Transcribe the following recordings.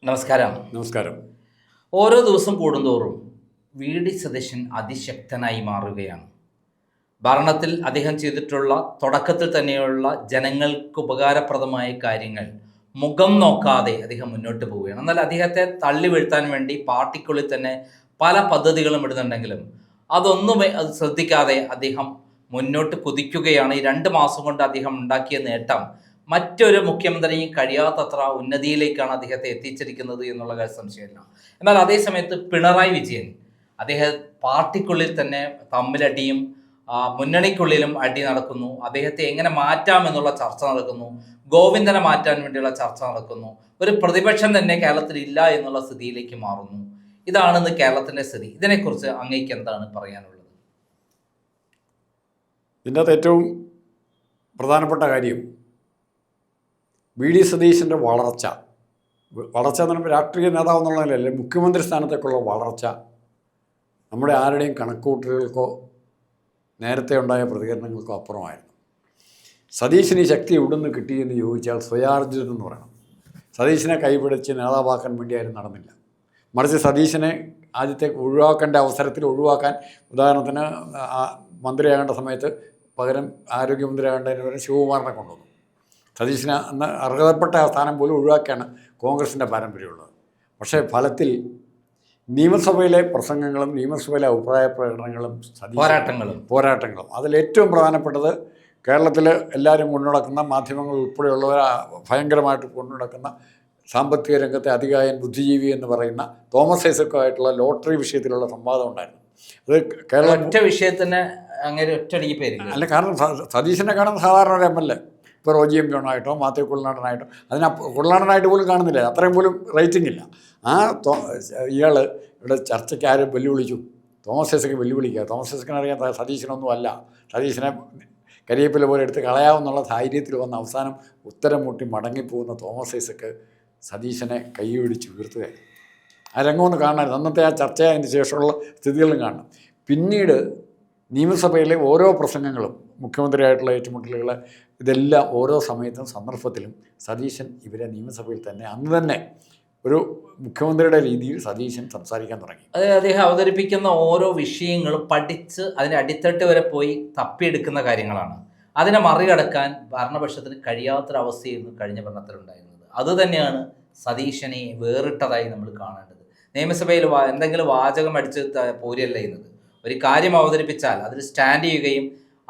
നമസ്കാരം. നമസ്കാരം. ഓരോ ദിവസം കൂടുന്തോറും വി.ഡി. സതീശൻ അതിശക്തനായി മാറുകയാണ്. ഭരണത്തിൽ അദ്ദേഹം ചെയ്തിട്ടുള്ള തുടക്കത്തിൽ തന്നെയുള്ള ജനങ്ങൾക്ക് ഉപകാരപ്രദമായ കാര്യങ്ങൾ മുഖം നോക്കാതെ അദ്ദേഹം മുന്നോട്ട് പോവുകയാണ്. എന്നാൽ അദ്ദേഹത്തെ തള്ളി വീഴ്ത്താൻ വേണ്ടി പാർട്ടിക്കുള്ളിൽ തന്നെ പല പദ്ധതികളും ഇടുന്നുണ്ടെങ്കിലും അതൊന്നും അത് ശ്രദ്ധിക്കാതെ അദ്ദേഹം മുന്നോട്ട് കുതിക്കുകയാണ്. ഈ 2 മാസം കൊണ്ട് അദ്ദേഹം ഉണ്ടാക്കിയ നേട്ടം മറ്റൊരു മുഖ്യമന്ത്രിയും കഴിയാത്തത്ര ഉന്നതിയിലേക്കാണ് അദ്ദേഹത്തെ എത്തിച്ചിരിക്കുന്നത് എന്നുള്ള കാര്യം സംശയമില്ല. എന്നാൽ അതേ സമയത്ത് പിണറായി വിജയൻ അദ്ദേഹം പാർട്ടിക്കുള്ളിൽ തന്നെ തമ്മിലടിയും മുന്നണിക്കുള്ളിലും അടി നടക്കുന്നു. അദ്ദേഹത്തെ എങ്ങനെ മാറ്റാം എന്നുള്ള ചർച്ച നടക്കുന്നു. ഗോവിന്ദനെ മാറ്റാൻ വേണ്ടിയുള്ള ചർച്ച നടക്കുന്നു. ഒരു പ്രതിപക്ഷം തന്നെ കേരളത്തിൽ ഇല്ല എന്നുള്ള സ്ഥിതിയിലേക്ക് മാറുന്നു. ഇതാണെന്ന് കേരളത്തിൻ്റെ സ്ഥിതി. ഇതിനെക്കുറിച്ച് അങ്ങേക്ക് എന്താണ് പറയാനുള്ളത്? ഇതിൻ്റെ അകത്ത് ഏറ്റവും പ്രധാനപ്പെട്ട കാര്യം വി.ഡി. സതീശൻ്റെ വളർച്ച എന്ന് പറയുമ്പോൾ രാഷ്ട്രീയ നേതാവ് എന്നുള്ളതിലല്ലേ, മുഖ്യമന്ത്രി സ്ഥാനത്തേക്കുള്ള വളർച്ച നമ്മുടെ ആരുടെയും കണക്കുകൂട്ടലുകൾക്കോ നേരത്തെ ഉണ്ടായ പ്രതികരണങ്ങൾക്കോ അപ്പുറമായിരുന്നു. സതീശന് ഈ ശക്തി എവിടെ നിന്ന് കിട്ടിയെന്ന് ചോദിച്ചാൽ സ്വയാർജിതം എന്ന് പറയണം. സതീശനെ കൈപിടിച്ച് നേതാവാക്കാൻ വേണ്ടി ആരും നടന്നില്ല. മറിച്ച് സതീശനെ ആദ്യത്തെ ഒഴിവാക്കേണ്ട അവസരത്തിൽ ഒഴിവാക്കാൻ, ഉദാഹരണത്തിന് മന്ത്രിയാകേണ്ട സമയത്ത് പകരം ആരോഗ്യമന്ത്രിയാകേണ്ടതിന് പകരം ശിവകുമാറിനെ കൊണ്ടുവന്നു. സതീശന് അന്ന് അർഹതപ്പെട്ട സ്ഥാനം പോലും ഒഴിവാക്കിയാണ് കോൺഗ്രസിൻ്റെ പാരമ്പര്യമുള്ളത്. പക്ഷേ ഫലത്തിൽ നിയമസഭയിലെ പ്രസംഗങ്ങളും നിയമസഭയിലെ അഭിപ്രായ പ്രകടനങ്ങളും പോരാട്ടങ്ങളും അതിലേറ്റവും പ്രധാനപ്പെട്ടത് കേരളത്തിൽ എല്ലാവരും കൊണ്ടുനടക്കുന്ന മാധ്യമങ്ങൾ ഉൾപ്പെടെയുള്ളവർ ഭയങ്കരമായിട്ട് കൊണ്ടുനടക്കുന്ന സാമ്പത്തിക രംഗത്തെ അതികായൻ ബുദ്ധിജീവി എന്ന് പറയുന്ന തോമസ് ഐസക്കുമായിട്ടുള്ള ലോട്ടറി വിഷയത്തിലുള്ള സംവാദം ഉണ്ടായിരുന്നു. അത് കേരള വിഷയത്തിന് അങ്ങനെ ഒറ്റയടിക്ക് പേര് അല്ല, കാരണം സതീശനെ കാണുന്ന സാധാരണ ഒരു എം എൽ എ, ഇപ്പോൾ റോജി എം ജോണായിട്ടോ മാത്യു കുഴൽനാടനായിട്ടോ, കുഴൽനാടനായിട്ട് പോലും കാണുന്നില്ല, അത്രയും പോലും റേറ്റിംഗ് ഇല്ല. ഇയാൾ ഇവിടെ ചർച്ചയ്ക്ക് ആരും വെല്ലുവിളിച്ചു? തോമസ് ഐസക്ക് വെല്ലുവിളിക്കുക. തോമസ് ഐസക്കിന് അറിയാം സതീശനൊന്നും അല്ല, സതീശനെ കരിയേപ്പില പോലെ എടുത്ത് കളയാവുന്നുള്ള ധൈര്യത്തിൽ വന്ന് അവസാനം ഉത്തരം മുട്ടി മടങ്ങിപ്പോകുന്ന തോമസ് ഐസക്ക് സതീശനെ കൈപിടിച്ച് ഉയർത്തുകയായിരുന്നു. ആ രംഗമൊന്ന് കാണാമായിരുന്നു. അന്നത്തെ ആ ചർച്ച, അതിന് ശേഷമുള്ള സ്ഥിതികളും കാണണം. പിന്നീട് നിയമസഭയിലെ ഓരോ പ്രസംഗങ്ങളും, മുഖ്യമന്ത്രിയായിട്ടുള്ള ഏറ്റുമുട്ടലുകൾ, ഇതെല്ലാം ഓരോ സമയത്തും സന്ദർഭത്തിലും സതീശൻ ഇവരെ നിയമസഭയിൽ തന്നെ അന്ന് തന്നെ ഒരു മുഖ്യമന്ത്രിയുടെ രീതിയിൽ സതീശൻ സംസാരിക്കാൻ തുടങ്ങി. അതായത് അദ്ദേഹം അവതരിപ്പിക്കുന്ന ഓരോ വിഷയങ്ങളും പഠിച്ച് അതിൻ്റെ അടിത്തട്ട് വരെ പോയി തപ്പിയെടുക്കുന്ന കാര്യങ്ങളാണ്. അതിനെ മറികടക്കാൻ ഭരണപക്ഷത്തിന് കഴിയാത്തൊരവസ്ഥയായിരുന്നു കഴിഞ്ഞ ഭരണത്തിലുണ്ടായിരുന്നത്. അതുതന്നെയാണ് സതീശനെ വേറിട്ടതായി നമ്മൾ കാണേണ്ടത്. നിയമസഭയിൽ എന്തെങ്കിലും വാചകം അടിച്ച് പോരല്ല ചെയ്യുന്നത്. ഒരു കാര്യം അവതരിപ്പിച്ചാൽ അതിൽ സ്റ്റാൻഡ് ചെയ്യുകയും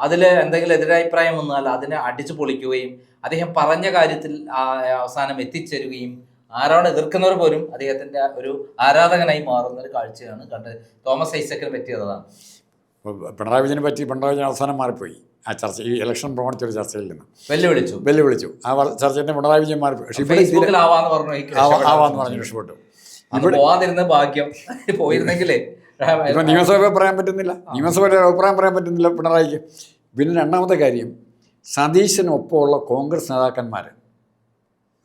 അതിൽ എന്തെങ്കിലും എതിരഭിപ്രായം വന്നാൽ അതിനെ അടിച്ചു പൊളിക്കുകയും അദ്ദേഹം പറഞ്ഞ കാര്യത്തിൽ അവസാനം എത്തിച്ചേരുകയും ആരാണ് എതിർക്കുന്നവർ പോലും അദ്ദേഹത്തിൻ്റെ ഒരു ആരാധകനായി മാറുന്ന ഒരു കാഴ്ചയാണ് കണ്ടത്. തോമസ് ഐസക്കിനെ പറ്റിയതാണ്. പിണറായി വിജയനെ പറ്റി പിണറായി വിജയൻ അവസാനം മാറിപ്പോയി ആ ചർച്ച, ഈ ഇലക്ഷൻ പ്രമാണിച്ചൊരു ചർച്ചയിൽ നിന്ന് വെല്ലുവിളിച്ചു. ആ ചർച്ചയിൽ പിണറായി വിജയൻ മാറിപ്പോയി. ആവാന്ന് പറഞ്ഞു രക്ഷപ്പെട്ടു. ഇവിടെ ഭാഗ്യം പോയിരുന്നെങ്കിലേ ഇപ്പം നിയമസഭ പറയാൻ പറ്റുന്നില്ല, നിയമസഭയുടെ അഭിപ്രായം പറയാൻ പറ്റുന്നില്ല പിണറായിക്ക്. പിന്നെ രണ്ടാമത്തെ കാര്യം, സതീശനൊപ്പമുള്ള കോൺഗ്രസ് നേതാക്കന്മാർ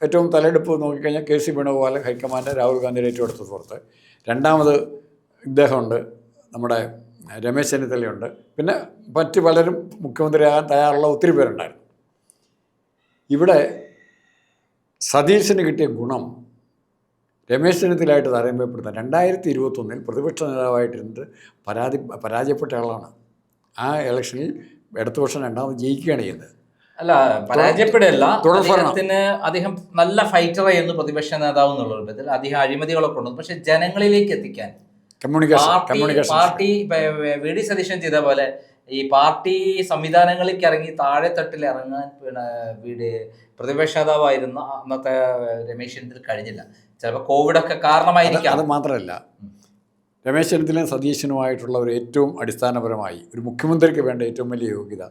ഏറ്റവും തലയെടുപ്പ് നോക്കിക്കഴിഞ്ഞാൽ K C Venugopal, high command, Rahul Gandhi ഏറ്റെടുത്ത സുഹൃത്ത്. രണ്ടാമത് ഇദ്ദേഹമുണ്ട്, നമ്മുടെ രമേശ് ചെന്നിത്തലയുണ്ട്. പിന്നെ മറ്റ് പലരും മുഖ്യമന്ത്രിയാകാൻ തയ്യാറുള്ള ഒത്തിരി പേരുണ്ടായിരുന്നു. ഇവിടെ സതീശന് കിട്ടിയ ഗുണം രമേശ് ചെന്നിത്തലയായിട്ട് താരതമ്യപ്പെടുത്താൻ 2021 പ്രതിപക്ഷ നേതാവായിട്ടിരുന്നിട്ട് പരാജയപ്പെട്ട ആളാണ്. ആ ഇലക്ഷനിൽ ഇടതുപക്ഷം രണ്ടാമത് ജയിക്കുകയാണ് ചെയ്യുന്നത്. അല്ല, പരാജയപ്പെടല്ല, അദ്ദേഹം നല്ല ഫൈറ്ററായിരുന്നു പ്രതിപക്ഷ നേതാവ് എന്നുള്ള രൂപത്തിൽ. അദ്ദേഹം അഴിമതികളൊക്കെ ഉണ്ട്. പക്ഷെ ജനങ്ങളിലേക്ക് എത്തിക്കാൻ പാർട്ടി വി.ഡി. സതീശൻ ചെയ്ത പോലെ ഈ പാർട്ടി സംവിധാനങ്ങളിലേക്ക് ഇറങ്ങി താഴെത്തട്ടിൽ ഇറങ്ങാൻ പ്രതിപക്ഷ നേതാവായിരുന്ന അന്നത്തെ രമേശ് ചെന്നിത്തല കഴിഞ്ഞില്ല. ചിലപ്പോൾ കോവിഡൊക്കെ കാരണമായിരിക്കാം. അത് മാത്രമല്ല, രമേശ് ചെന്നിത്തലയും സതീശനുമായിട്ടുള്ള ഒരു ഏറ്റവും അടിസ്ഥാനപരമായി ഒരു മുഖ്യമന്ത്രിക്ക് വേണ്ട ഏറ്റവും വലിയ യോഗ്യത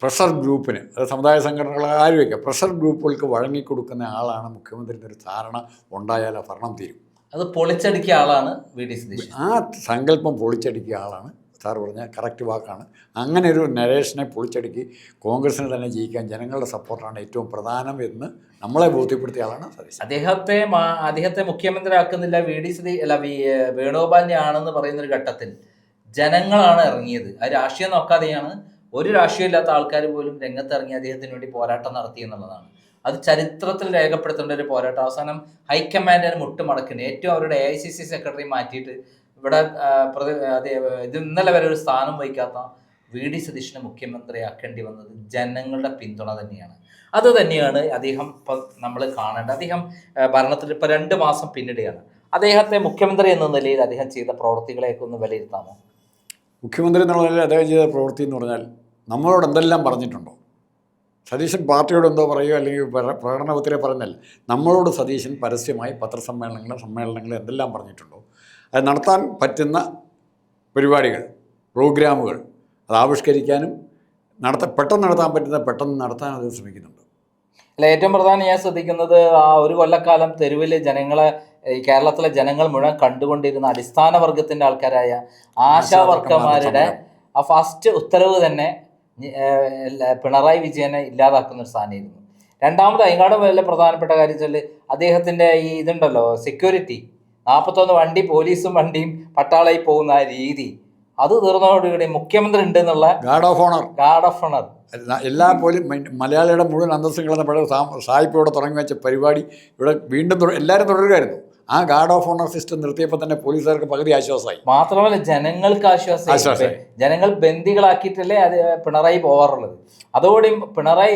പ്രഷർ ഗ്രൂപ്പിന്, അത് സമുദായ സംഘടനകളെ ആരുമൊക്കെ പ്രഷർ ഗ്രൂപ്പുകൾക്ക് വഴങ്ങിക്കൊടുക്കുന്ന ആളാണ് മുഖ്യമന്ത്രി എന്നൊരു ധാരണ ഉണ്ടായാൽ ഭരണം തീരും. അത് പൊളിച്ചടുക്കിയ ആളാണ് വി.ഡി. സതീശൻ. ആ സങ്കല്പം പൊളിച്ചടുക്കിയ ആളാണ്. സാർ പറഞ്ഞാൽ കറക്റ്റ് വാക്കാണ്. അങ്ങനെ ഒരു നരേഷനെ പൊളിച്ചടുക്കി കോൺഗ്രസിനെ തന്നെ ജയിക്കാൻ ജനങ്ങളുടെ സപ്പോർട്ടാണ് ഏറ്റവും പ്രധാനം എന്ന് നമ്മളെ ബോധ്യപ്പെടുത്തിയ ആളാണ് സതീശൻ. അദ്ദേഹത്തെ മുഖ്യമന്ത്രി ആക്കുന്നില്ല വേണുഗോപാലിനെ ആണെന്ന് പറയുന്നൊരു ഘട്ടത്തിൽ ജനങ്ങളാണ് ഇറങ്ങിയത്. അത് രാഷ്ട്രീയം നോക്കാതെയാണ് ഒരു രാഷ്ട്രീയമില്ലാത്ത ആൾക്കാർ പോലും രംഗത്തിറങ്ങി അദ്ദേഹത്തിന് വേണ്ടി പോരാട്ടം നടത്തി എന്നുള്ളതാണ്. അത് ചരിത്രത്തിൽ രേഖപ്പെടുത്തേണ്ട ഒരു പോരാട്ടം. അവസാനം ഹൈക്കമാൻഡിന് മുട്ടുമടക്കുന്നത് ഏറ്റവും അവരുടെ AICC സെക്രട്ടറി മാറ്റിയിട്ട് ഇവിടെ ഇത് ഇന്നലെ വരെ ഒരു സ്ഥാനം വഹിക്കാത്ത VD സതീശനെ മുഖ്യമന്ത്രിയാക്കേണ്ടി വന്നത് ജനങ്ങളുടെ പിന്തുണ തന്നെയാണ്. അത് തന്നെയാണ് അദ്ദേഹം ഇപ്പം നമ്മൾ കാണേണ്ടത്. അദ്ദേഹം ഭരണത്തിൽ ഇപ്പോൾ 2 മാസം പിന്നിടുകയാണ്. അദ്ദേഹത്തെ മുഖ്യമന്ത്രി എന്ന നിലയിൽ അദ്ദേഹം ചെയ്ത പ്രവൃത്തികളെയൊക്കെ ഒന്ന് വിലയിരുത്താമോ? മുഖ്യമന്ത്രി എന്നുള്ള നിലയിൽ അദ്ദേഹം ചെയ്ത പ്രവൃത്തി എന്ന് പറഞ്ഞാൽ നമ്മളോട് എന്തെല്ലാം പറഞ്ഞിട്ടുണ്ടോ, സതീശൻ പാർട്ടിയോട് എന്തോ പറയുകയോ അല്ലെങ്കിൽ പ്രകടനപത്രിക പറഞ്ഞല്ല, നമ്മളോട് സതീശൻ പരസ്യമായി സമ്മേളനങ്ങൾ എന്തെല്ലാം പറഞ്ഞിട്ടുണ്ടോ അത് നടത്താൻ പറ്റുന്ന പരിപാടികൾ, പ്രോഗ്രാമുകൾ അത് ആവിഷ്കരിക്കാനും പെട്ടെന്ന് നടത്താൻ പറ്റുന്ന പെട്ടെന്ന് നടത്താൻ അത് ശ്രമിക്കുന്നുണ്ട്. അല്ല, ഏറ്റവും പ്രധാനം ഞാൻ ശ്രദ്ധിക്കുന്നത് ആ ഒരു കൊല്ലക്കാലം തെരുവിൽ ജനങ്ങളെ, കേരളത്തിലെ ജനങ്ങൾ മുഴുവൻ കണ്ടുകൊണ്ടിരുന്ന അടിസ്ഥാന വർഗത്തിൻ്റെ ആൾക്കാരായ ആശാ വർക്കർമാരുടെ ആ ഫസ്റ്റ് ഉത്തരവ് തന്നെ പിണറായി വിജയനെ ഇല്ലാതാക്കുന്ന ഒരു സ്ഥാനമായിരുന്നു. രണ്ടാമത് അതിനോട് വലിയ പ്രധാനപ്പെട്ട കാര്യം വെച്ചാൽ അദ്ദേഹത്തിൻ്റെ ഈ ഇതുണ്ടല്ലോ, സെക്യൂരിറ്റി 41 വണ്ടി, പോലീസും വണ്ടിയും പട്ടാളയിൽ പോകുന്ന ആ രീതി, അത് തീർന്നതോടുകൂടി മുഖ്യമന്ത്രി ഉണ്ട് എന്നുള്ള ഗാർഡ് ഓഫ് ഓണർ എല്ലാ മലയാളിയുടെ മുഴുവൻ അന്തസ്സും കളഞ്ഞ പഴയ സായിപ്പ് ഇവിടെ തുടങ്ങി വെച്ച പരിപാടി ഇവിടെ വീണ്ടും എല്ലാവരും തുടരുകയായിരുന്നു. ആ ഗാർഡ് ഓഫ് ഓണർ സിസ്റ്റം നിർത്തിയപ്പോൾ തന്നെ പോലീസുകാർക്ക് പകുതി ആശ്വാസമായി. മാത്രമല്ല ജനങ്ങൾക്ക് ആശ്വാസമായി. ജനങ്ങൾ ബന്ദികളാക്കിയിട്ടല്ലേ അത് പിണറായി പോകാറുള്ളത്. അതോടെ പിണറായി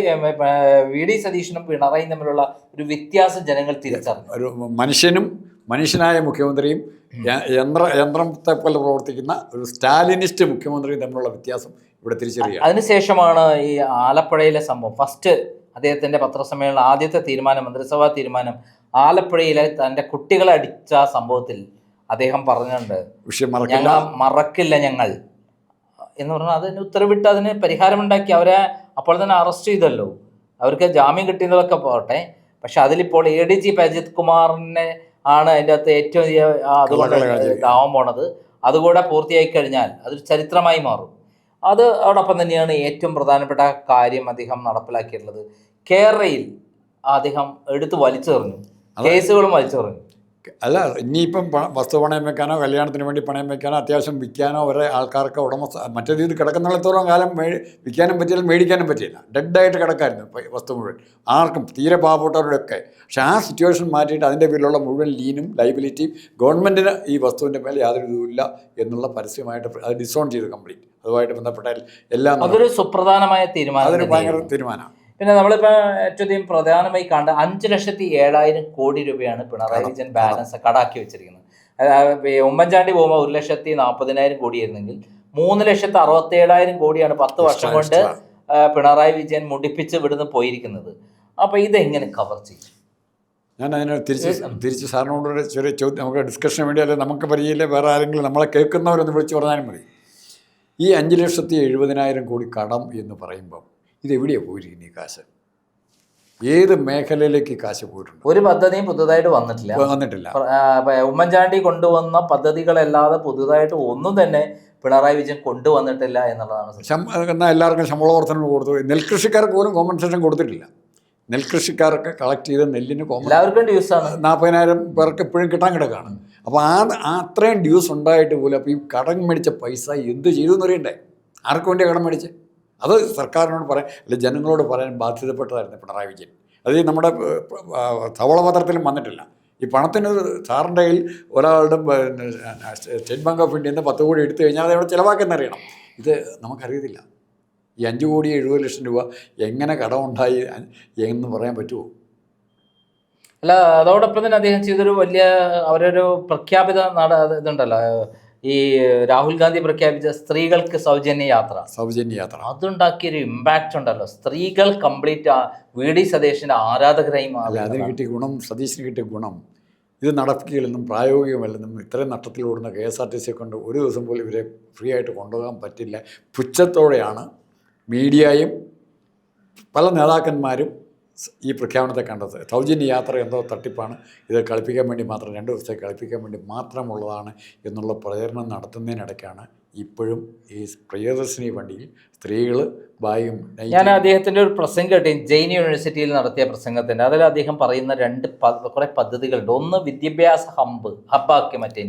VD സതീശനും പിണറായിയും തമ്മിലുള്ള ഒരു വ്യത്യാസം ജനങ്ങൾ തിരിച്ചറിഞ്ഞു. ഒരു മനുഷ്യനായ മുഖ്യമന്ത്രിയും യന്ത്രത്തെ പോലെ പ്രവർത്തിക്കുന്ന ഒരു സ്റ്റാലിനിസ്റ്റ് മുഖ്യമന്ത്രിയും തമ്മിലുള്ള വ്യത്യാസം ഇവിടെ തിരിച്ചറിയുക. അതിനുശേഷമാണ് ഈ ആലപ്പുഴയിലെ സംഭവം. ഫസ്റ്റ് അദ്ദേഹത്തിൻ്റെ പത്രസമ്മേളനം ആദ്യത്തെ തീരുമാനം, മന്ത്രിസഭാ തീരുമാനം, ആലപ്പുഴയിലെ തൻ്റെ കുട്ടികളെ അടിച്ച സംഭവത്തിൽ അദ്ദേഹം പറഞ്ഞിട്ടുണ്ട്, ഞങ്ങൾ മറക്കില്ല ഞങ്ങൾ എന്ന് പറഞ്ഞാൽ അതിന് ഉത്തരവിട്ട് അതിന് പരിഹാരമുണ്ടാക്കി അവരെ അപ്പോൾ തന്നെ അറസ്റ്റ് ചെയ്തല്ലോ. അവർക്ക് ജാമ്യം കിട്ടിയതൊക്കെ പോട്ടെ, പക്ഷെ അതിലിപ്പോൾ ADG അജിത് കുമാറിനെ ആണ് അതിൻ്റെ അകത്ത് ഏറ്റവും അതുകൊണ്ട് ആവാൻ പോണത്. അതുകൂടെ പൂർത്തിയായി കഴിഞ്ഞാൽ അതൊരു ചരിത്രമായി മാറും. അതോടൊപ്പം തന്നെയാണ് ഏറ്റവും പ്രധാനപ്പെട്ട കാര്യം അദ്ദേഹം നടപ്പിലാക്കിയിട്ടുള്ളത്. കേരളയിൽ അദ്ദേഹം എടുത്ത് വലിച്ചെറിഞ്ഞു, കേസുകളും വലിച്ചെറിഞ്ഞു. അല്ല, ഇനിയിപ്പം വസ്തു പണയം വെക്കാനോ കല്യാണത്തിന് വേണ്ടി പണയം വെക്കാനോ അത്യാവശ്യം വിൽക്കാനോ വരെ ആൾക്കാർക്ക് മറ്റേ രീതി കിടക്കുന്നിടത്തോളം കാലം വിൽക്കാനും പറ്റിയില്ല, മേടിക്കാനും പറ്റിയില്ല. ഡെഡായിട്ട് കിടക്കായിരുന്നു വസ്തു മുഴുവൻ, ആർക്കും തീരെ പാവപ്പെട്ടവരുടെയൊക്കെ. പക്ഷേ ആ സിറ്റുവേഷൻ മാറ്റിയിട്ട് അതിൻ്റെ പേരിലുള്ള മുഴുവൻ ലീനും ലൈബിലിറ്റിയും ഗവൺമെൻറ്റിന് ഈ വസ്തുവിൻ്റെ മേലെ യാതൊരു ഇതുമില്ല എന്നുള്ള പരസ്യമായിട്ട് അത് ഡിസോൺ ചെയ്തു കംപ്ലീറ്റ്. അതുമായിട്ട് ബന്ധപ്പെട്ട എല്ലാം അതൊരു സുപ്രധാനമായ തീരുമാനം, അതൊരു ഭയങ്കര തീരുമാനമാണ്. പിന്നെ നമ്മളിപ്പോൾ ഏറ്റവും പ്രധാനമായി കണ്ട 5,07,000 കോടി രൂപയാണ് പിണറായി വിജയൻ ബാലൻസ് കടാക്കി വെച്ചിരിക്കുന്നത്. ഉമ്മൻചാണ്ടി പോകുമ്പോൾ 1,40,40,000 കോടിയായിരുന്നെങ്കിൽ 3,67,000 കോടിയാണ് 10 വർഷം കൊണ്ട് പിണറായി വിജയൻ മുടിപ്പിച്ച് ഇവിടുന്ന് പോയിരിക്കുന്നത്. അപ്പോൾ ഇതെങ്ങനെ കവർ ചെയ്യും? ഞാൻ അതിനെ തിരിച്ച് സാറിനോട് ചെറിയ ചോദ്യം, നമുക്ക് ഡിസ്കഷന് വേണ്ടി, അല്ലെങ്കിൽ നമുക്ക് പരിചയമില്ല വേറെ ആരെങ്കിലും നമ്മളെ കേൾക്കുന്നവരൊന്ന് വിളിച്ച് പറഞ്ഞാലും മതി. ഈ 5,70,000 കോടി കടം എന്ന് പറയുമ്പം ഇതെവിടെയാണ് പോയിരിക്കുന്നത്? ഈ കാശ് ഏത് മേഖലയിലേക്ക് ഈ കാശ് പോയിട്ടുണ്ട്? ഒരു പദ്ധതിയും പുതുതായിട്ട് വന്നിട്ടില്ല. ഉമ്മൻചാണ്ടി കൊണ്ടുവന്ന പദ്ധതികളല്ലാതെ പുതുതായിട്ട് ഒന്നും തന്നെ പിണറായി വിജയൻ കൊണ്ടുവന്നിട്ടില്ല എന്നുള്ളതാണ്. എന്നാൽ എല്ലാവർക്കും ശമ്പള വർധന കൊടുത്തു. നെൽകൃഷിക്കാർക്ക് പോലും കോമ്പൻസേഷൻ കൊടുത്തിട്ടില്ല. നെൽകൃഷിക്കാർക്ക് കളക്ട് ചെയ്ത നെല്ലിന് എല്ലാവർക്കും ഡ്യൂസാണ്. 40,000 പേർക്ക് ഇപ്പോഴും കിട്ടാൻ കിടക്കുകയാണ്. അപ്പോൾ അത്രയും ഡ്യൂസ് ഉണ്ടായിട്ട് പോലും അപ്പോൾ ഈ കടം മേടിച്ച പൈസ എന്ത് ചെയ്തു എന്ന് അറിയണ്ടേ? ആർക്ക് വേണ്ടിയാണ് കടം മേടിച്ച്? അത് സർക്കാരിനോട് പറയാൻ, അല്ലെങ്കിൽ ജനങ്ങളോട് പറയാൻ ബാധ്യതപ്പെട്ടതായിരുന്നു പിണറായി വിജയൻ. അത് നമ്മുടെ ധവളപത്രത്തിലും വന്നിട്ടില്ല. ഈ പണത്തിന് സാറിൻ്റെ കയ്യിൽ ഒരാളുടെ സ്റ്റേറ്റ് ബാങ്ക് ഓഫ് ഇന്ത്യയിൽ നിന്ന് 10 കോടി എടുത്തു കഴിഞ്ഞാൽ അത് എവിടെ ചിലവാക്കുന്നറിയണം. ഇത് നമുക്കറിയത്തില്ല. ഈ 5,70,00,000 രൂപ എങ്ങനെ കടമുണ്ടായി എന്ന് പറയാൻ പറ്റുമോ? അല്ല, അതോടൊപ്പം തന്നെ അദ്ദേഹം ചെയ്തൊരു വലിയ അവരൊരു പ്രഖ്യാപിത ഇതുണ്ടല്ലോ, ഈ രാഹുൽ ഗാന്ധി പ്രഖ്യാപിച്ച സ്ത്രീകൾക്ക് സൗജന്യ യാത്ര അതുണ്ടാക്കിയൊരു ഇമ്പാക്റ്റ് ഉണ്ടല്ലോ. സ്ത്രീകൾ കംപ്ലീറ്റ് VD സതീശൻ്റെ ആരാധകരായി മാറി. അതിന് കിട്ടിയ ഗുണം, സതീശന് കിട്ടിയ ഗുണം, ഇത് നടപ്പിക്കലെന്നും പ്രായോഗികമല്ലെന്നും ഇത്രയും നട്ടത്തിലോടുന്ന KSRTC കൊണ്ട് ഒരു ദിവസം പോലും ഇവരെ ഫ്രീ ആയിട്ട് കൊണ്ടുപോകാൻ പറ്റില്ല. പുച്ഛത്തോടെയാണ് മീഡിയയും പല നേതാക്കന്മാരും ഈ പ്രഖ്യാപനത്തെ കണ്ടത്. സൗജന്യ യാത്ര എന്തോ തട്ടിപ്പാണ്, ഇത് കളിപ്പിക്കാൻ വേണ്ടി മാത്രം, 2 ദിവസത്തേക്ക് കളിപ്പിക്കാൻ വേണ്ടി മാത്രമുള്ളതാണ് എന്നുള്ള പ്രചരണം നടത്തുന്നതിനിടയ്ക്കാണ് ഇപ്പോഴും ഈ പ്രിയദർശിനി വണ്ടിയിൽ സ്ത്രീകൾ ബാഗും. ഞാൻ അദ്ദേഹത്തിൻ്റെ ഒരു പ്രസംഗം കേട്ടി, ജെയിൻ യൂണിവേഴ്സിറ്റിയിൽ നടത്തിയ പ്രസംഗത്തിൻ്റെ. അതിൽ അദ്ദേഹം പറയുന്ന കുറേ പദ്ധതികളുണ്ട്. ഒന്ന് വിദ്യാഭ്യാസ ഹബ്ബാക്കി, മറ്റേ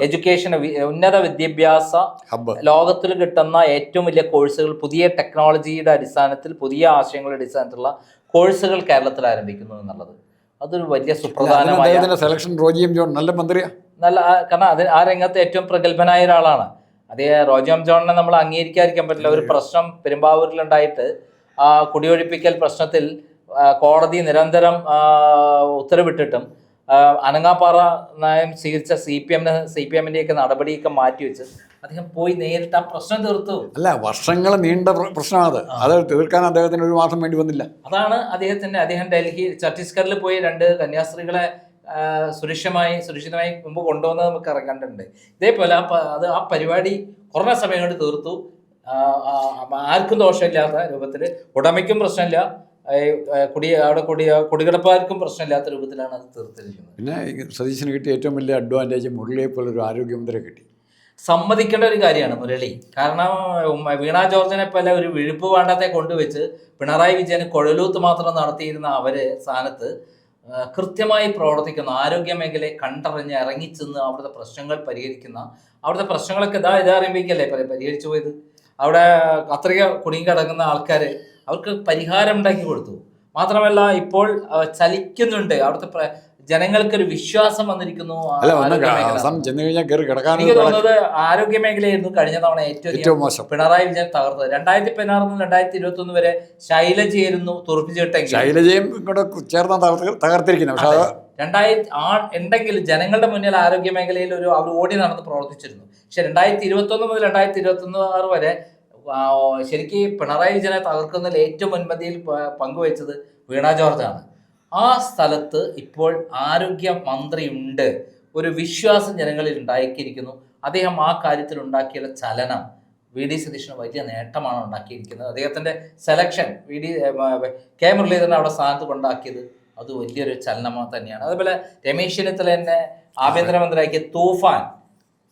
എഡ്യൂക്കേഷൻ ഉന്നത വിദ്യാഭ്യാസ ഹബ്ബ്. ലോകത്തിൽ കിട്ടുന്ന ഏറ്റവും വലിയ കോഴ്സുകൾ, പുതിയ ടെക്നോളജിയുടെ അടിസ്ഥാനത്തിൽ, പുതിയ ആശയങ്ങളുടെ അടിസ്ഥാനത്തിലുള്ള കോഴ്സുകൾ കേരളത്തിൽ ആരംഭിക്കുന്നു എന്നുള്ളത് അതൊരു വലിയ സുപ്രധാനമായ അദ്ദേഹത്തിന്റെ സെലക്ഷൻ റോജി എം ജോൺ നല്ല മന്ത്രിയാ, നല്ല കാരണം അത് ആ രംഗത്ത് ഏറ്റവും പ്രഗത്ഭനായ ഒരാളാണ്. അതേ റോജി എം ജോണിനെ നമ്മൾ അംഗീകരിക്കാതിരിക്കാൻ പറ്റില്ല. ഒരു പ്രശ്നം പെരുമ്പാവൂരിലുണ്ടായിട്ട് ആ കുടിയൊഴിപ്പിക്കൽ പ്രശ്നത്തിൽ കോടതി നിരന്തരം ഉത്തരവിട്ടിട്ടും അനങ്ങാപ്പാറ നയം സ്വീകരിച്ച സി പി എമ്മിൻ്റെയൊക്കെ നടപടിയൊക്കെ മാറ്റിവെച്ച് അദ്ദേഹം പോയി നേരിട്ട് ആ പ്രശ്നം തീർത്തു. അല്ല, വർഷങ്ങൾ നീണ്ട പ്രശ്നമാണ് അത് തീർക്കാൻ അദ്ദേഹത്തിന് 1 മാസം വേണ്ടി വന്നില്ല. അതാണ് അദ്ദേഹം ഡൽഹി ഛത്തീസ്ഗഡിൽ പോയി 2 കന്യാസ്ത്രീകളെ സുരക്ഷിതമായി മുമ്പ് കൊണ്ടുവന്നത് നമുക്ക് കണ്ടിട്ടുണ്ട്. ഇതേപോലെ ആ പരിപാടി കുറഞ്ഞ സമയം കൊണ്ട് തീർത്തു. ആർക്കും ദോഷമില്ലാത്ത രൂപത്തിൽ, ഉടമയ്ക്കും പ്രശ്നമില്ല, കുടികിടപ്പാർക്കും പ്രശ്നമില്ലാത്ത രൂപത്തിലാണ് അത് തീർത്തിരിക്കുന്നത്. പിന്നെ സതീശന് കിട്ടിയ ഏറ്റവും വലിയ അഡ്വാൻറ്റേജ് മുരളിയെ പോലെ ഒരു ആരോഗ്യമന്ത്രി കിട്ടി. സമ്മതിക്കേണ്ട ഒരു കാര്യമാണ് മുരളി. കാരണം വീണ ജോർജിനെ പോലെ ഒരു വിഴുപ്പ് വേണ്ടത്തെ കൊണ്ടുവച്ച് പിണറായി വിജയന് കുഴലൂത്ത് മാത്രം നടത്തിയിരുന്ന സ്ഥാനത്ത് കൃത്യമായി പ്രവർത്തിക്കുന്ന, ആരോഗ്യ മേഖലയെ കണ്ടറിഞ്ഞ് ഇറങ്ങിച്ചെന്ന് അവിടുത്തെ പ്രശ്നങ്ങൾ പരിഹരിക്കുന്ന, അവിടുത്തെ പ്രശ്നങ്ങളൊക്കെ ഇതറിയുമ്പോഴേക്കല്ലേ പരിഹരിച്ചു പോയത്. അവിടെ കത്രിക കുടുങ്ങി കിടക്കുന്ന ആൾക്കാർ അവർക്ക് പരിഹാരം ഉണ്ടാക്കി കൊടുത്തു. മാത്രമല്ല ഇപ്പോൾ ചലിക്കുന്നുണ്ട്, അവിടുത്തെ ജനങ്ങൾക്കൊരു വിശ്വാസം വന്നിരിക്കുന്നു. എനിക്ക് തോന്നുന്നത് ആരോഗ്യ മേഖലയായിരുന്നു കഴിഞ്ഞ തവണ ഏറ്റവും പിണറായി വിജയൻ തകർത്തത്. 2016 മുതൽ 2021 വരെ ശൈലജയായിരുന്നു തുറപ്പിച്ചിട്ടെങ്കിൽ ശൈലജയും ഉണ്ടെങ്കിൽ ജനങ്ങളുടെ മുന്നിൽ ആരോഗ്യ മേഖലയിൽ അവർ ഓടി നടന്ന് പ്രവർത്തിച്ചിരുന്നു. പക്ഷെ 2021 മുതൽ 2026 വരെ ശരിക്കും പിണറായി വിജയനെ തകർക്കുന്നതിൽ ഏറ്റവും മുൻപന്തിയിൽ പങ്കുവച്ചത് വീണ ജോർജാണ്. ആ സ്ഥലത്ത് ഇപ്പോൾ ആരോഗ്യ മന്ത്രിയുണ്ട്, ഒരു വിശ്വാസം ജനങ്ങളിൽ ഉണ്ടാക്കിയിരിക്കുന്നു. അദ്ദേഹം ആ കാര്യത്തിൽ ഉണ്ടാക്കിയ ചലനം വി ഡി സതീശന് വലിയ നേട്ടമാണ് ഉണ്ടാക്കിയിരിക്കുന്നത്. അദ്ദേഹത്തിൻ്റെ സെലക്ഷൻ കെ മുരളീധരൻ അവിടെ സ്ഥാനത്ത് കൊണ്ടാക്കിയത് അത് വലിയൊരു ചലനം തന്നെയാണ്. അതുപോലെ രമേശ് ചെന്നിത്തല തന്നെ ആഭ്യന്തരമന്ത്രിയാക്കിയ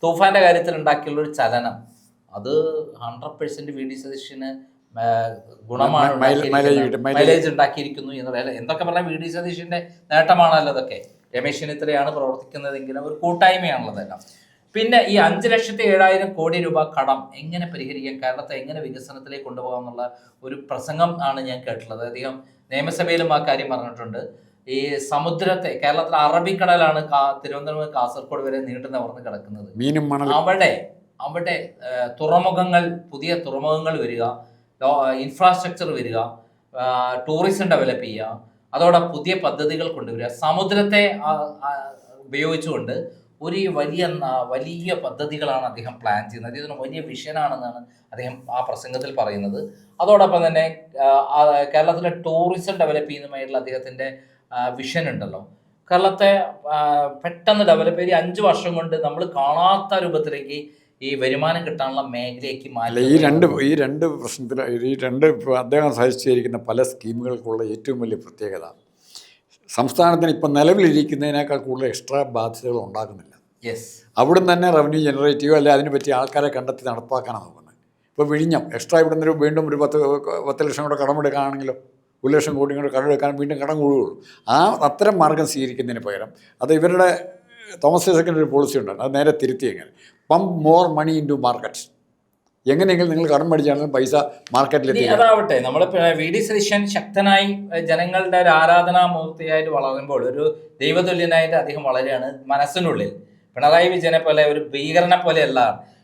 തൂഫാൻ്റെ കാര്യത്തിൽ ഉണ്ടാക്കിയുള്ളൊരു ചലനം അത് 100% വി ഡി സതീശന് ഗുണമാണ്, മൈലേജ് ഉണ്ടാക്കിയിരിക്കുന്നു എന്നുള്ള. എന്തൊക്കെ പറഞ്ഞാൽ വി ഡി സതീശന്റെ നേട്ടമാണല്ലോ അതൊക്കെ. രമേശ് ചെന്നിത്തലയാണ് പ്രവർത്തിക്കുന്നതെങ്കിലും ഒരു കൂട്ടായ്മയാണുള്ളതെല്ലാം. പിന്നെ ഈ 5,07,000 കോടി രൂപ കടം എങ്ങനെ പരിഹരിക്കാം, കേരളത്തെ എങ്ങനെ വികസനത്തിലേക്ക് കൊണ്ടുപോകാം എന്നുള്ള ഒരു പ്രസംഗം ആണ് ഞാൻ കേട്ടിട്ടുള്ളത്. അദ്ദേഹം നിയമസഭയിലും ആ കാര്യം പറഞ്ഞിട്ടുണ്ട്. ഈ സമുദ്രത്തെ, കേരളത്തിലെ അറബിക്കടലാണ് തിരുവനന്തപുരം കാസർഗോഡ് വരെ നീണ്ടു നിവർന്ന് കിടക്കുന്നത്. അവിടെ തുറമുഖങ്ങൾ, പുതിയ തുറമുഖങ്ങൾ വരിക, ഇൻഫ്രാസ്ട്രക്ചർ വരിക, ടൂറിസം ഡെവലപ്പ് ചെയ്യുക, അതോടെ പുതിയ പദ്ധതികൾ കൊണ്ടുവരിക, സമുദ്രത്തെ ഉപയോഗിച്ചുകൊണ്ട് ഒരു വലിയ പദ്ധതികളാണ് അദ്ദേഹം പ്ലാൻ ചെയ്യുന്നത്. അദ്ദേഹത്തിന് വലിയ വിഷനാണെന്നാണ് അദ്ദേഹം ആ പ്രസംഗത്തിൽ പറയുന്നത്. അതോടൊപ്പം തന്നെ കേരളത്തിലെ ടൂറിസം ഡെവലപ്പ് ചെയ്യുന്നതുമായിട്ടുള്ള അദ്ദേഹത്തിൻ്റെ വിഷൻ ഉണ്ടല്ലോ, കേരളത്തെ പെട്ടെന്ന് ഡെവലപ്പ് ചെയ്ത് 5 വർഷം കൊണ്ട് നമ്മൾ കാണാത്ത രൂപത്തിലേക്ക് ഈ വരുമാനം കിട്ടാനുള്ള മേഖലയ്ക്ക് മാറ്റി. ഈ രണ്ട് പ്രശ്നത്തിൽ അദ്ദേഹം സജസ്റ്റ് പല സ്കീമുകൾക്കുള്ള ഏറ്റവും വലിയ പ്രത്യേകത, സംസ്ഥാനത്തിന് ഇപ്പം നിലവിലിരിക്കുന്നതിനേക്കാൾ കൂടുതൽ എക്സ്ട്രാ ബാധ്യതകൾ ഉണ്ടാക്കുന്നില്ല. അവിടുന്ന് തന്നെ റവന്യൂ ജനറേറ്റ് ചെയ്യുക, അല്ലെങ്കിൽ അതിനെ പറ്റി ആൾക്കാരെ കണ്ടെത്തി നടപ്പാക്കാനാണ് നോക്കുന്നത്. ഇപ്പോൾ വിഴിഞ്ഞം എക്സ്ട്രാ ഇവിടെ നിന്ന് വീണ്ടും ഒരു 10 ലക്ഷം കൂടെ കടമെടുക്കുകയാണെങ്കിലോ 1 ലക്ഷം കോടി കൂടെ കടമെടുക്കാൻ വീണ്ടും കടം കൂടുകയുള്ളൂ. അത്തരം മാർഗം സ്വീകരിക്കുന്നതിന് പകരം അത് ഇവരുടെ തോമസ് ഐസക്കിൻ്റെ ഒരു പോളിസി ഉണ്ടാണ്, അത് നേരെ തിരുത്തി. എങ്ങനെ pump more money into markets, എങ്ങനെയെങ്കിലും നിങ്ങൾ കടം മേടിച്ചാലും പൈസ മാർക്കറ്റിലെത്തി. അതാവട്ടെ, നമ്മൾ വി ഡി സതീശൻ ശക്തനായി ജനങ്ങളുടെ ഒരു ആരാധനാമൂർത്തിയായിട്ട് വളരുമ്പോൾ, ഒരു ദൈവതുല്യനായിട്ട് അദ്ദേഹം വളരെയാണ് മനസ്സിനുള്ളിൽ. പിണറായി വിജയനെ പോലെ ഒരു ഭീകരനെ പോലെയല്ല.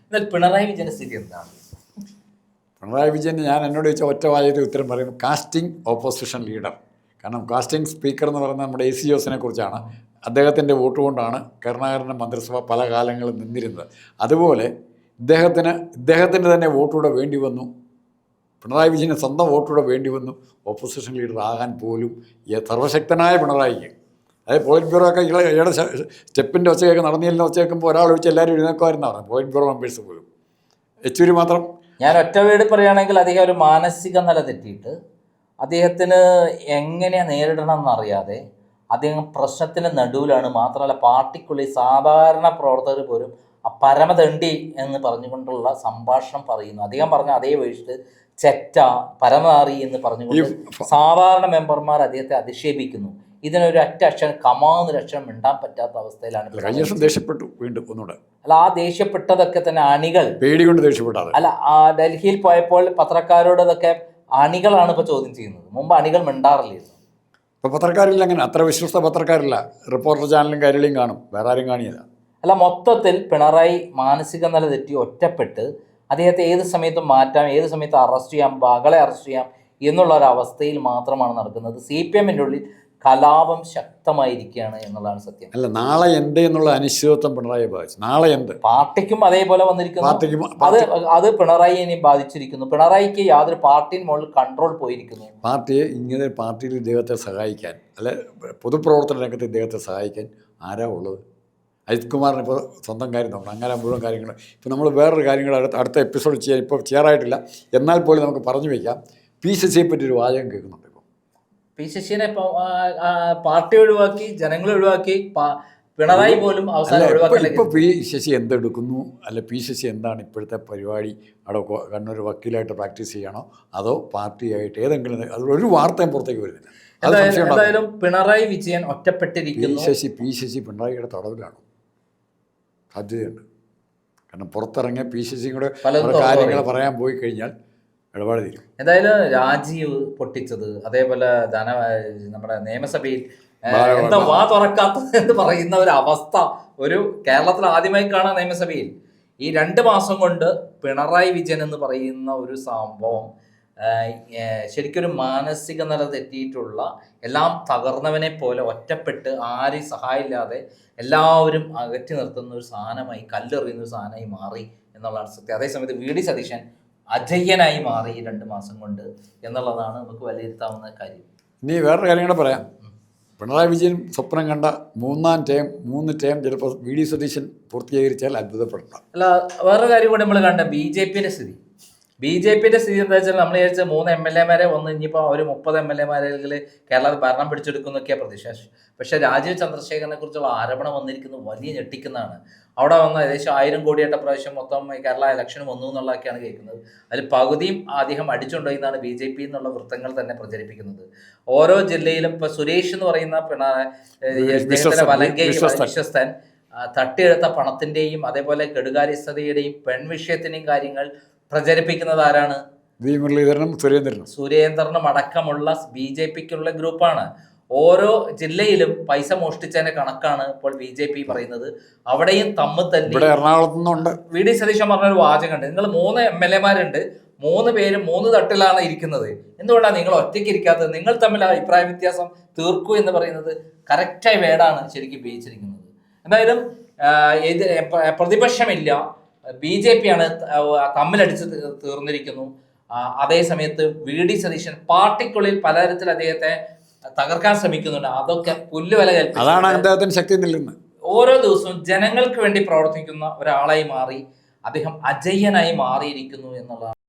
എന്നാൽ പിണറായി വിജയൻ്റെ സ്ഥിതി എന്താണ്? പിണറായി വിജയൻ എന്നോട് ചോദിച്ച ഒറ്റ വാചകത്തിൽ ഉത്തരം പറയും, കാസ്റ്റിംഗ് ഓപ്പോസിഷൻ ലീഡർ. കാരണം കാസ്റ്റിംഗ് സ്പീക്കർ എന്ന് പറയുന്നത് നമ്മുടെ AC ജോസിനെ കുറിച്ചാണ്. അദ്ദേഹത്തിൻ്റെ വോട്ട് കൊണ്ടാണ് കരുണാകരൻ്റെ മന്ത്രിസഭ പല കാലങ്ങളും നിന്നിരുന്നത്. അതുപോലെ ഇദ്ദേഹത്തിൻ്റെ തന്നെ വോട്ടുകൂടെ വേണ്ടി വന്നു, പിണറായി വിജയന് സ്വന്തം വോട്ടുകൂടെ വേണ്ടി വന്നു ഓപ്പോസിഷൻ ലീഡർ ആകാൻ പോലും സർവശക്തനായ പിണറായിക്ക്. അതായത് പോളിറ്റ് ബ്യൂറോ ഒക്കെ ഇയാളുടെ സ്റ്റെപ്പിൻ്റെ ഒച്ചയൊക്കെ നടന്നില്ലെന്ന് ഒച്ച കേൾക്കുമ്പോൾ ഒരാൾ വെച്ച് എല്ലാവരും എഴുന്നേക്കുമായിരുന്നാണ് പറഞ്ഞത്, പോളിറ്റ് ബ്യൂറോ മെമ്പേഴ്സ് പോലും. യെച്ചൂരി മാത്രം. ഞാൻ ഒറ്റ വീട് പറയുകയാണെങ്കിൽ അദ്ദേഹം ഒരു മാനസിക നില തെറ്റിയിട്ട് അദ്ദേഹത്തിന് എങ്ങനെ നേരിടണം എന്നറിയാതെ അദ്ദേഹം പ്രശ്നത്തിന് നടുവിലാണ്. മാത്രമല്ല പാർട്ടിക്കുള്ളിൽ സാധാരണ പ്രവർത്തകർ പോലും പരമദണ്ഡി എന്ന് പറഞ്ഞുകൊണ്ടുള്ള സംഭാഷണം പറയുന്നു. അദ്ദേഹം പറഞ്ഞ അതേ വഴിച്ചിട്ട് ചെറ്റ, പരമാറി എന്ന് പറഞ്ഞുകൊണ്ട് സാധാരണ മെമ്പർമാർ അദ്ദേഹത്തെ അധിക്ഷേപിക്കുന്നു. ഇതിനൊരു അക്ഷരം കമാന്നൊരു അക്ഷരം മിണ്ടാൻ പറ്റാത്ത അവസ്ഥയിലാണ്. ദേഷ്യപ്പെട്ടു വീണ്ടും ഒന്നുകൂടെ. അല്ല, ആ ദേഷ്യപ്പെട്ടതൊക്കെ തന്നെ അണികൾ പേടി കൊണ്ട് ദേഷ്യപ്പെട്ടത്. അല്ല, ഡൽഹിയിൽ പോയപ്പോൾ പത്രക്കാരോട് ഇതൊക്കെ അണികളാണ് ഇപ്പോൾ ചോദ്യം ചെയ്യുന്നത്. മുമ്പ് അണികൾ മിണ്ടാറില്ലായിരുന്നു. ഇപ്പോൾ പത്രക്കാരില്ല, അങ്ങനെ അത്ര വിശ്വസ്ത പത്രക്കാരില്ല. റിപ്പോർട്ടർ ചാനലും കൈരളിയും കാണും, വേറെ ആരും കാണിയില്ല. അല്ല, മൊത്തത്തിൽ പിണറായി മാനസിക നില തെറ്റി ഒറ്റപ്പെട്ട് അദ്ദേഹത്തെ ഏത് സമയത്തും മാറ്റാം, ഏത് സമയത്ത് അറസ്റ്റ് ചെയ്യാം, മകളെ അറസ്റ്റ് ചെയ്യാം എന്നുള്ള ഒരു അവസ്ഥയിൽ മാത്രമാണ് നടക്കുന്നത്. CPM-ൻ്റെ ഉള്ളിൽ കലാപം ശക്തമായിരിക്കുകയാണ് എന്നുള്ളതാണ് സത്യം. അല്ല, നാളെ എന്ത് എന്നുള്ള അനിശ്ചിതത്വം പിണറായി ബാധിച്ചു. നാളെ എന്ത് പാർട്ടിക്കും അതേപോലെ വന്നിരിക്കുന്നു. പാർട്ടിക്കും അത് പിണറായിയെ ഇനി ബാധിച്ചിരിക്കുന്നു. പിണറായിക്ക് യാതൊരു പാർട്ടിயின் മുകളിൽ കൺട്രോൾ പോയിരിക്കുന്നു. പാർട്ടിയെ ഇങ്ങനെ പാർട്ടിയിൽ ഇദ്ദേഹത്തെ സഹായിക്കാൻ, അല്ലെ പൊതുപ്രവർത്തന രംഗത്ത് ഇദ്ദേഹത്തെ സഹായിക്കാൻ ആരാ ഉള്ളത്? അജിത് കുമാറിന് ഇപ്പോൾ സ്വന്തം കാര്യം നോക്കണം. അങ്ങനെ മുഴുവൻ കാര്യങ്ങൾ ഇപ്പോൾ നമ്മൾ വേറൊരു കാര്യങ്ങൾ അടുത്ത എപ്പിസോഡ് ചെയ്യാൻ ഇപ്പോൾ ചെയ്യാറായിട്ടില്ല. എന്നാൽ പോലും നമുക്ക് പറഞ്ഞു വയ്ക്കാം. PCCയെ പറ്റി ഒരു വാചകം കേൾക്കുന്നുണ്ട്. ഇപ്പോൾ PCCനെ പാർട്ടി ഒഴിവാക്കി, ജനങ്ങളെ ഒഴിവാക്കി, പിണറായി പോലും അവസാനം ഒഴിവാക്കി. ഇപ്പോൾ PCC എന്തെടുക്കുന്നു, അല്ല PCC എന്താണ് ഇപ്പോഴത്തെ പരിപാടി? അവിടെ കണ്ണൂർ വക്കീലായിട്ട് പ്രാക്ടീസ് ചെയ്യണോ, അതോ പാർട്ടിയായിട്ട് ഏതെങ്കിലും? അതിലൊരു വാർത്തയും പുറത്തേക്ക് വരുന്നില്ല. എന്തായാലും പിണറായി വിജയൻ ഒറ്റപ്പെട്ടിരിക്കുന്നു. PCC പിണറായിയുടെ തടവിലാണ്. സാധ്യതയുണ്ട്. കാരണം പുറത്തിറങ്ങിയ PCCയും കൂടെ കാര്യങ്ങൾ പറയാൻ പോയി കഴിഞ്ഞാൽ ഇടപാട് തീരും. എന്തായാലും രാജീവ് പൊട്ടിച്ചത്, അതേപോലെ നമ്മുടെ നിയമസഭയിൽ എന്താ വാ തുറക്കാത്തത് എന്ന് പറയുന്ന ഒരു അവസ്ഥ ഒരു കേരളത്തിൽ ആദ്യമായി കാണാൻ നിയമസഭയിൽ. ഈ 2 മാസം കൊണ്ട് പിണറായി വിജയൻ എന്ന് പറയുന്ന ഒരു സംഭവം ശരിക്കൊരു മാനസിക നില തെറ്റിയിട്ടുള്ള, എല്ലാം തകർന്നവനെ പോലെ ഒറ്റപ്പെട്ട് ആരും സഹായമില്ലാതെ എല്ലാവരും അകറ്റി നിർത്തുന്ന ഒരു സാധനമായി, കല്ലെറിയുന്ന ഒരു സാധനമായി മാറി എന്നുള്ളതാണ് സത്യം. അതേസമയത്ത് VD സതീശൻ അജയ്യനായി മാറി ഈ 2 മാസം കൊണ്ട് എന്നുള്ളതാണ് നമുക്ക് വിലയിരുത്താവുന്ന കാര്യം. ഇനി വേറൊരു കാര്യം കൂടെ പറയാം. പിണറായി വിജയൻ സ്വപ്നം കണ്ട 3 ടേം ചിലപ്പോൾ VD സതീശൻ പൂർത്തീകരിച്ചാൽ അത്ഭുതപ്പെടണ്ട. അല്ല, വേറൊരു കാര്യം കൂടെ നമ്മൾ കണ്ട BJPയുടെ സ്ഥിതി. BJPയുടെ സ്ഥിതി എന്താ വെച്ചാൽ, നമ്മൾ വിചാരിച്ച 3 MLA-മാരെ ഇനിയിപ്പോൾ ഒരു 30 MLA-മാരിൽ കേരളത്തിൽ ഭരണം പിടിച്ചെടുക്കുന്നൊക്കെയാണ് പ്രതീക്ഷ. പക്ഷേ രാജീവ് ചന്ദ്രശേഖരനെ കുറിച്ചുള്ള ആരോപണം വന്നിരിക്കുന്നത് വലിയ ഞെട്ടിക്കുന്നതാണ്. അവിടെ വന്ന ഏകദേശം 1000 കോടിയായിട്ട് പ്രാവശ്യം മൊത്തം കേരള ഇലക്ഷന് വന്നു എന്നുള്ളതൊക്കെയാണ് കേൾക്കുന്നത്. അതിൽ പകുതിയും അദ്ദേഹം അടിച്ചുകൊണ്ടോയി എന്നാണ് BJP എന്നുള്ള വൃത്തങ്ങൾ തന്നെ പ്രചരിപ്പിക്കുന്നത്. ഓരോ ജില്ലയിലും ഇപ്പോൾ സുരേഷ് എന്ന് പറയുന്ന വിശ്വസ്തൻ തട്ടിയെടുത്ത പണത്തിൻ്റെയും അതേപോലെ കെടുകാര്യസ്ഥതയുടെയും പെൺവിഷയത്തിൻ്റെയും കാര്യങ്ങൾ പ്രചരിപ്പിക്കുന്നത് ആരാണ്? സുരേന്ദ്രനും അടക്കമുള്ള BJPക്കുള്ള ഗ്രൂപ്പാണ്. ഓരോ ജില്ലയിലും പൈസ മോഷ്ടിച്ചതിന്റെ കണക്കാണ് ഇപ്പോൾ BJP പറയുന്നത്. അവിടെയും തമ്മിൽ തന്നെ VD സതീശൻ പറഞ്ഞൊരു വാചകമുണ്ട്, നിങ്ങൾ 3 MLA-മാരുണ്ട്, 3 പേരും 3 തട്ടിലാണ് ഇരിക്കുന്നത്, എന്തുകൊണ്ടാണ് നിങ്ങൾ ഒറ്റയ്ക്ക് ഇരിക്കാത്തത്? നിങ്ങൾ തമ്മിൽ അഭിപ്രായ വ്യത്യാസം തീർക്കൂ എന്ന് പറയുന്നത് കറക്റ്റായ വേടാണ് ശരിക്കും ഉപയോഗിച്ചിരിക്കുന്നത്. എന്തായാലും ഇത് പ്രതിപക്ഷമില്ല, BJP-യാണ് തമ്മിലടിച്ച് തീർന്നിരിക്കുന്നു. അതേ സമയത്ത് VD സതീശൻ പാർട്ടിക്കുള്ളിൽ പലതരത്തിൽ അദ്ദേഹത്തെ തകർക്കാൻ ശ്രമിക്കുന്നുണ്ട്. അതൊക്കെ പുല്ലുവില കൽപ്പിച്ചു ഓരോ ദിവസവും ജനങ്ങൾക്ക് വേണ്ടി പ്രവർത്തിക്കുന്ന ഒരാളായി മാറി അദ്ദേഹം അജയ്യനായി മാറിയിരിക്കുന്നു എന്നുള്ളതാണ്.